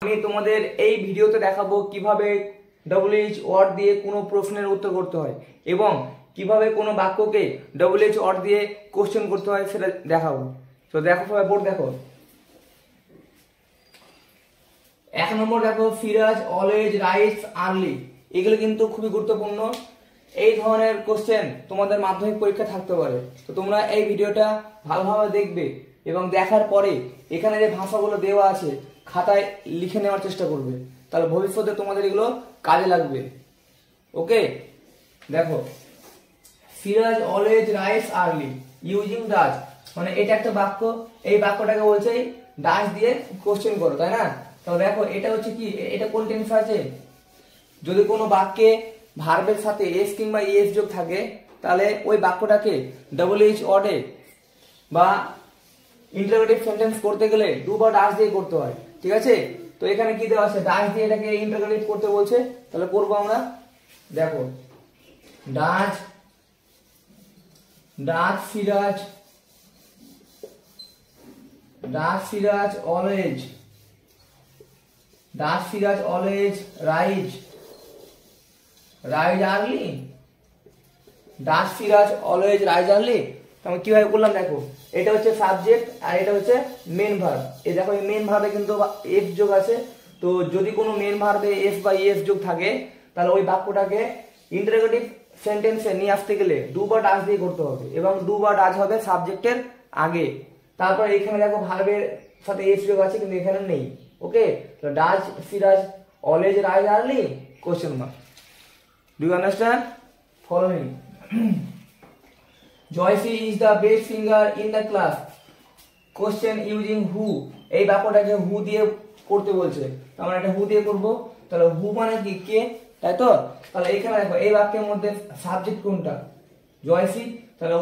আমি তোমাদের এই ভিডিওতে দেখাবো কিভাবে WH ওয়ার্ড দিয়ে কোনো প্রশ্নের উত্তর করতে হয় এবং কিভাবে কোনো বাক্যকে WH ওয়ার্ড দিয়ে কোশ্চেন করতে হয় সেটা দেখাবো। তো দেখো সবাই বোর্ড দেখো। 1 নম্বর দেখো, ফিরাজ অলওয়েজ রাইটস আর্লি। এগুলো কিন্তু খুবই গুরুত্বপূর্ণ। এই ধরনের কোশ্চেন তোমাদের মাধ্যমিক পরীক্ষা থাকতে পারে। তো তোমরা এই ভিডিওটা ভালোভাবে দেখবে এবং দেখার পরে এখানে যে ভাষাগুলো দেওয়া আছে খাতায় লিখে নেওয়ার চেষ্টা করবে, তাহলে ভবিষ্যতে তোমাদের এগুলো কাজে লাগবে। ওকে, দেখো, Firaz always rises early using does, মানে এটা একটা বাক্য। এই বাক্যটাকে বলছে ডাজ দিয়ে কোশ্চেন করো, তাই না? তাহলে দেখো এটা হচ্ছে কি, এটা কোন টেন্স আছে? যদি কোনো বাক্যে ভার্বের সাথে এস কিংবা ইএস যোগ থাকে তাহলে ওই বাক্যটাকে WH ওয়ার্ডে বা ইন্টারোগেটিভ সেন্টেন্স করতে গেলে ডু বা ডাজ দিয়ে করতে হয়, ঠিক আছে? তো এখানে কি দেওয়া আছে, ডাজ দিয়ে এটাকে ইন্টারোগেটিভ করতে বলছে, তাহলে করবো আমরা। দেখো, does Firaz always rise early. Does Firaz always rise early. আমি কিভাবে করলাম দেখো, এটা হচ্ছে সাবজেক্ট আর এটা হচ্ছে মেন ভার্ব। এই দেখো, এই মেন ভার্বে কিন্তু এফ যোগ আছে। তো যদি কোনো মেন ভার্বে এফ বা ইএস যোগ থাকে তাহলে ওই বাক্যটাকে ইন্টারোগেটিভ সেন্টেন্সে নিয়ে আসতে গেলে ডু বা ডাজ দিয়ে করতে হবে এবং ডু বা ডাজ হবে সাবজেক্টের আগে। তারপর এখানে দেখো ভার্বের সাথে এফ যোগ আছে কিন্তু এখানে নেই। ওকে, তো does Firaz always rise early question mark. Do you understand? Follow me. Joysi is the best singer in the class. Question using who. এই বাক্যটাকে হু দিয়ে করতে বলছে, আমরা এটা হু দিয়ে করব। তাহলে হু মানে কি, কে, তাই তো? তাহলে এখানে দেখো এই বাক্যের মধ্যে সাবজেক্ট কোনটা? জয়সি। তাহলে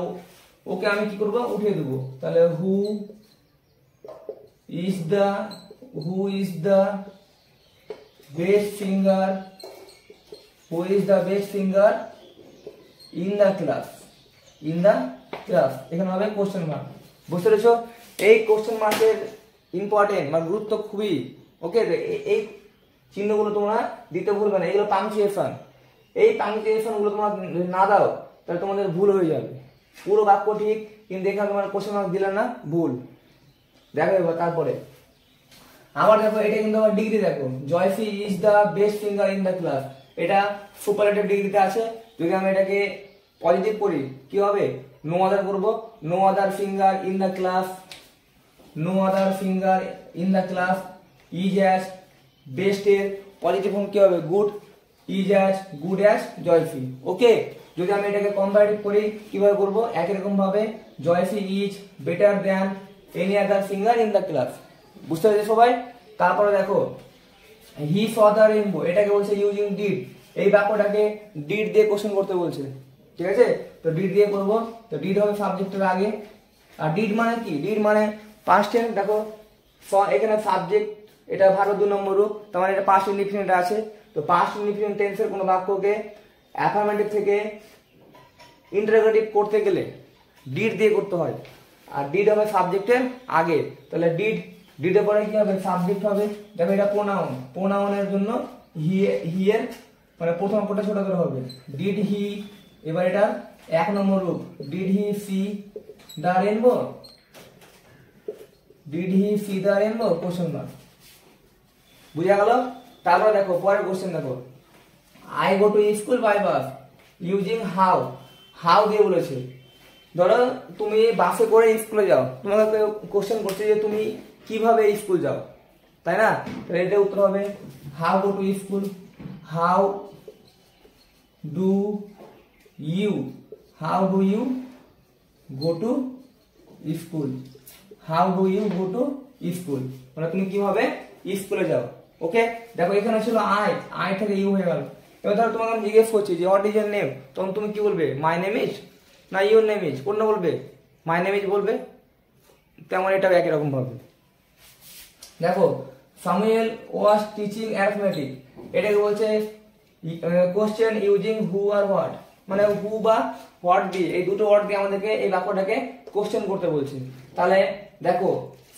ওকে আমি কি করব, উঠিয়ে দেব। তাহলে who is the best singer in the class. এখানে হবে কোশ্চেন মার্ক। বুঝতে পেরেছো? এই কোশ্চেন মার্কের ইম্পর্টেন্ট মানে গুরুত্ব খুবই। ওকে, এই চিহ্নগুলো তোমরা দিতে ভুলবে না, এগুলো পাংচুয়েশন। এই পাংচুয়েশন গুলো তোমরা না দাও তাহলে তোমাদের ভুল হয়ে যাবে। পুরো বাক্য ঠিক কিন্তু এখানে তোমার কোশ্চেন মার্ক দিলে না, ভুল। দেখো এবার তারপরে আবার দেখো, এটা কিন্তু আমার ডিগ্রি। দেখো, Joysi is the best singer in the class, এটা সুপারলেটিভ ডিগ্রিতে আছে। যদি আমি এটাকে পজিটিভ করি কি হবে, নো আদার করবো। No other singer in the class is as best এর পজিটিভ ফর্ম কি হবে, good. Is as good as Joysi. Okay, যদি আমি এটাকে কম্পারেটিভ করি কিভাবে করবো, একই রকম ভাবে Joysi is better than any other singer in the class. বুঝতে পেরেছো সবাই? তারপরে দেখো, হি স দ্য রেইনবো, এটাকে বলছে ইউজিং ডিড। এই বাক্যটাকে ডিড দিয়ে কোশ্চেন করতে বলছে, ঠিক আছে? তো ডিড দিয়ে করব। তো ডিড হবে সাবজেক্টের আগে। আর ডিড মানে কি, ডিড মানে পাস্ট টেন্স। দেখো এখানে সাবজেক্ট, এটা ভার্ব 2 নম্বর রূপ, তার মানে এটা পাস্ট ইনডিফিনিট আছে। তো পাস্ট ইনডিফিনিট টেন্সের কোনো বাক্যকে অ্যাফার্মেটিভ থেকে ইন্টারোগেটিভ করতে গেলে ডিড দিয়ে করতে হয় আর ডিড হবে সাবজেক্টের আগে। তাহলে ডিডের পরে কি হবে, সাবজেক্ট হবে। দেখো এটা প্রোনাউনের জন্য হি এর মানে প্রথম অক্ষরটা ছোট করে হবে, ডিড হি। এবার এটা 1 নম্বর রূপ, did he see the rainbow question mark. বুঝা গেল? তারপর দেখো পরের কোশ্চেন দেখো, I go to school by bus using how দিয়ে বলেছে। ধরো তুমি বাসে করে স্কুলে যাও, তোমাকে কোশ্চেন করছে যে তুমি কিভাবে স্কুল যাও, তাই না? তাহলে এটা উত্তর হবে how go to school. How do you go to school. মানে তুমি কিভাবে স্কুলে যাও। ওকে, দেখো এখানে ছিল আই থেকে ইউ হয়ে গেল। এবার ধরো তোমাকে আমি জিজ্ঞেস করছি যে হোয়াট ইজ ইওর নেম, তখন তুমি কি বলবে, মাই নেম ইজ না ইউর নেম ইজ, কোনটা বলবে? মাই নেম ইজ বলবে। তেমন এটাও একই রকম ভাবে। দেখো, সামুয়েল ওয়াজ টিচিং অ্যারিথমেটিক, এটাকে বলছে কোশ্চেন ইউজিং হু আর হোয়াট, মানে হু বা হোয়াট দিয়ে, এই দুটো ওয়ার্ড দিয়ে আমাদেরকে এই বাক্যটাকে কোশ্চেন করতে বলছে। তাহলে দেখো,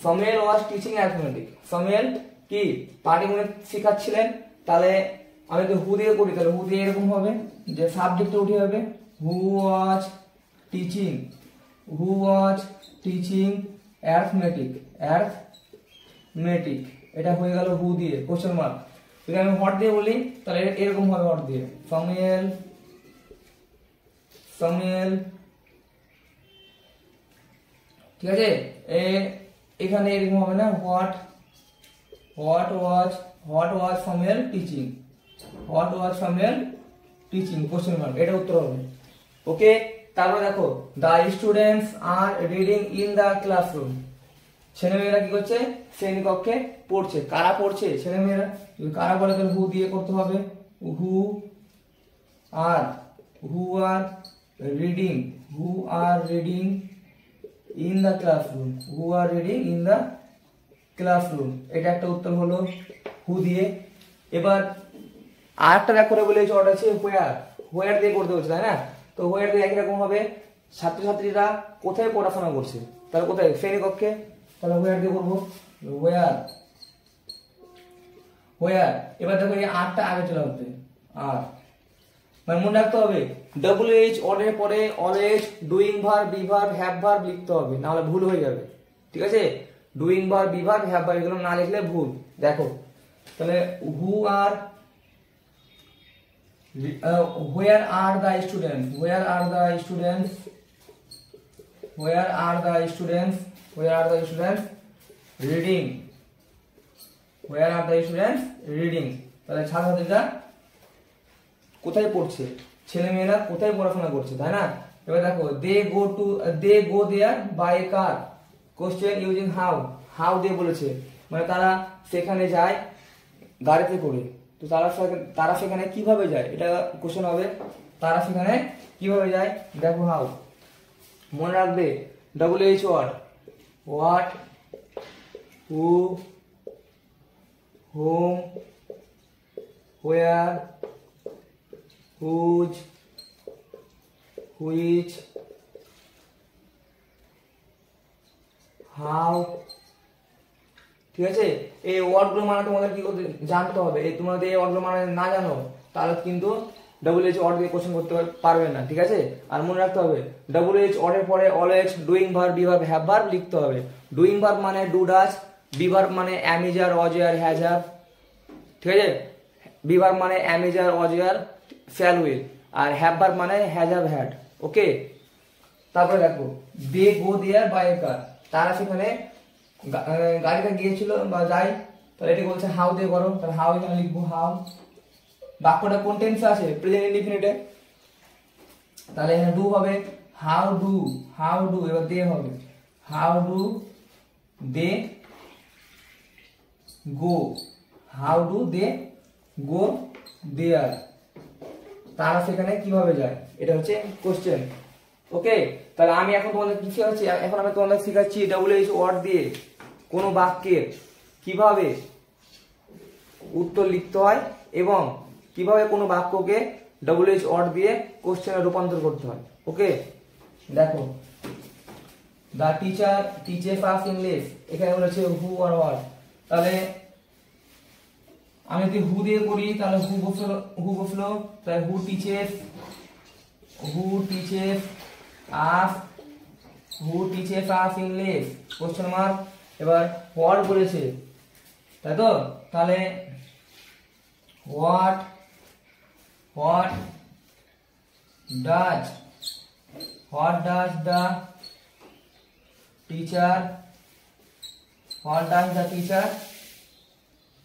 Samuel was teaching arithmetic, Samuel কি পাটিগণিত শেখাচ্ছিলেন, তাহলে আমি যদি হু দিয়ে করি তাহলে হু দিয়ে এরকম হবে যে সাবজেক্টে উঠে যাবে who was teaching, who was teaching arithmetic, এটা হয়ে গেল হু দিয়ে কোশ্চেন মার্ক। যদি আমি হোয়াট দিয়ে বলি তাহলে এরকম হবে হোয়াট দিয়ে সামুয়েল, ঠিক আছে। এখানে এরকম হবে না what was Samuel teaching question mark, এটা উত্তর হবে। ওকে, তারপরে দেখো the students are reading in the classroom, ছেলেমেয়েরা কি করছে শ্রেণীকক্ষে পড়ছে। কারা পড়ছে? ছেলেমেয়েরা। কারা বলে তাহলে হু দিয়ে করতে হবে হু আর রিডিং ইন দ্য ক্লাসরুম, এটা একটা উত্তর হলো হু দিয়ে। এবার আরেকটা ব্যাক করে বলেছে ওটা আছে হোয়ার দিয়ে করতে হচ্ছে, তাই না? তো হোয়ার দিয়ে একই রকম হবে, ছাত্রছাত্রীরা কোথায় পড়াশোনা করছে, তাহলে কোথায় শ্রেণীকক্ষে, তাহলে হোয়ার দিয়ে করবো হোয়ার। এবার দেখো এই আরটা আগে চলে আসবে আর, মানে মনে রাখতে হবে WH অর্ডারের পরে always doing verb be verb have verb লিখতে হবে, না হলে ভুল হয়ে যাবে, ঠিক আছে। Doing verb be verb have verb এগুলো না লিখলে ভুল। দেখো তাহলে where are the students reading, তাহলে ছাত্রছাত্রীরা কোথায় পড়ছে, ছেলেমেয়েরা কোথায় পড়াশোনা করছে, তাই না? এবার দেখো they go there by car, question using how দিয়ে বলেছে, মানে তারা সেখানে যায় গাড়িতে করে। তো তারা সেখানে কিভাবে যায়, এটা কোশ্চেন হবে, তারা সেখানে কিভাবে যায়। দেখো হাউ, মনে রাখবে WH word, what, who, whom, where, whose, which, how, ঠিক আছে। এই ওয়ার্ডগুলো মানে তোমাদের কি করতে জানতে হবে। এই তোমরা যদি এই ওয়ার্ডগুলো মানে না জানো তাহলে কিন্তু WH ওয়ার্ড দিয়ে কোশ্চেন করতে পারবে না, ঠিক আছে। আর মনে রাখতে হবে WH ওয়ার্ডের পরে always doing verb be verb have verb লিখতে হবে। ডুইং ভার্ব মানে ডু ডাজ, বি ভার্ব মানে am is are was R has আর, ঠিক আছে। বি ভার্ব মানে অ্যাম ইজ আর ওয়াজ আর শ্যাল উইল, আর হ্যাভ ভার্ব মানে হ্যাজ হ্যাভ হ্যাড। ওকে, তারপরে দেখো দে গো দেয়ার বাই কার, তারা সেখানে গাড়িটা গিয়েছিল বা যাই, তাহলে এটি বলছে হাউ দিয়ে করো, তাহলে হাউ এখানে লিখবো হাউ। বাক্যটা কোন টেন্সে আছে? প্রেজেন্ট ইনডিফিনিটে, তাহলে এখানে ডু হবে হাউ ডু, এবার দে হবে হাউ ডু দে গো দেয়ার, তারা সেখানে কিভাবে যায়, এটা হচ্ছে কোশ্চেন। ওকে, তাহলে আমি এখন তোমাদের কি শেখাচ্ছি, এখন আমি তোমাদের শেখাচ্ছি WH ওয়ার্ড দিয়ে কোন বাক্যের কিভাবে উত্তর লিখতে হয় এবং কিভাবে কোনো বাক্যকে WH ওয়ার্ড দিয়ে কোশ্চেনে রূপান্তর করতে হয়। ওকে, দেখো the teacher teaches us English, এখানে বলেছে হু আর হোয়াট, তাহলে আমি যদি হু দিয়ে করি তাহলে হু বসলো, তাহলে হু teaches us English question mark. এবার হোয়াট বলেছে, তাই তো, তাহলে what does the teacher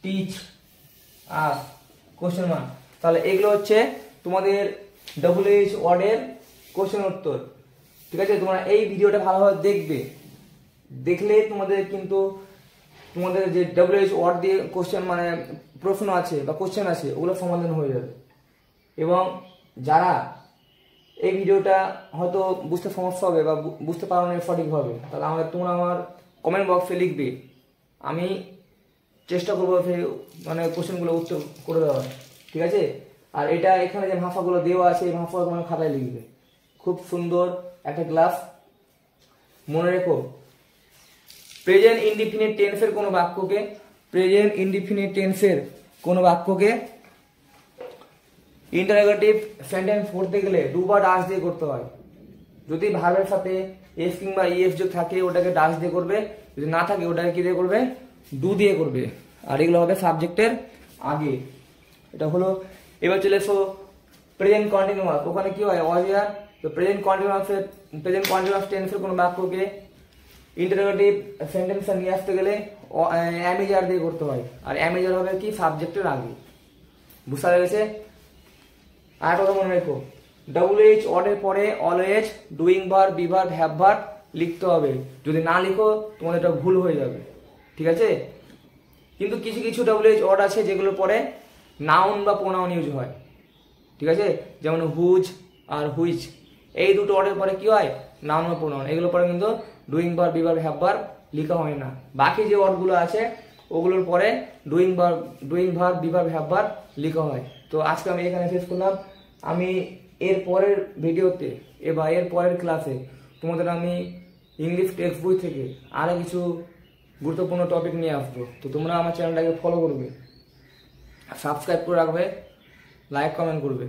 teach us question mark. তাহলে এগুলো হচ্ছে তোমাদের WH ওয়ার্ডের কোশ্চেন উত্তর, ঠিক আছে। তোমরা এই ভিডিওটা ভালোভাবে দেখবে, দেখলে তোমাদের কিন্তু তোমাদের যে WH ওয়ার্ড দিয়ে কোশ্চেন মানে প্রশ্ন আছে বা কোশ্চেন আছে ওগুলো সমাধান হয়ে যাবে। এবং যারা এই ভিডিওটা হয়তো বুঝতে সমস্যা হবে বা বুঝতে পারো না সঠিকভাবে, তাহলে তোমরা আমার কমেন্ট বক্সে লিখবে, আমি চেষ্টা করবো মানে কোশ্চেনগুলো উত্তর করে দেওয়ার, ঠিক আছে। আর এটা এখানে যে ভাষাগুলো দেওয়া আছে এই ভাষাগুলো তোমার খাতায় লিখবে, খুব সুন্দর একটা ক্লাস। মনে রেখো প্রেজেন্ট ইনডিফিনিট টেন্সের কোনো বাক্যকে প্রেজেন্ট ইনডিফিনিট টেন্সের কোন বাক্যকে ইন্টারোগেটিভ সেন্টেন্স করতে গেলে দুবার ডাস দিয়ে করতে হয়। যদি ভার্বের সাথে এস কিংবা ইএস যোগ থাকে ওটাকে ডাস দিয়ে করবে, যদি না থাকে ওটাকে কি দিয়ে করবে, ডু দিয়ে করবে। আর এগুলো হবে সাবজেক্টের আগে। এটা হলো। এবার চলে এসো প্রেজেন্ট কন্টিনিউয়াস। ওখানে কি হয়, ওয়াজ ইয়ার। তো প্রেজেন্ট কন্টিনিউয়াস টেন্সের কোনো বাক্যকে ইন্টারোগেটিভ সেন্টেন্স নিয়ে আসতে গেলে অ্যামিজার দিয়ে করতে হয়। আর অ্যামিজার হবে কি, সাবজেক্টের আগে। বুঝতে পেরেছে? আর কথা মনে রেখো, WH ওয়ার্ডের পরে always doing verb, be verb, have verb লিখতে হবে। যদি না লিখো তোমাদের এটা ভুল হয়ে যাবে, ঠিক আছে? কিন্তু কিছু কিছু WH ওয়ার্ড আছে যেগুলোর পরে নাউন বা প্রোনাউন ইউজ হয়, ঠিক আছে? যেমন হুজ আর হুইচ, এই দুটো ওয়ার্ডের পরে কি হয়, নাউন বা প্রোনাউন। এগুলোর পরে কিন্তু doing verb, be verb, have verb লেখা হয় না। বাকি যে ওয়ার্ডগুলো আছে ওগুলোর পরে doing verb, be verb, have verb লেখা হয়। তো আজকে আমি এখানে শেষ করলাম। আমি এর পরের ভিডিওতে বা এর পরের ক্লাসে তোমাদের আমি ইংলিশ টেক্সট বই থেকে আরো কিছু গুরুত্বপূর্ণ টপিক নিয়ে আসবো। তো তোমরা আমার চ্যানেলটাকে ফলো করবে, সাবস্ক্রাইব করে রাখবে, লাইক কমেন্ট করবে।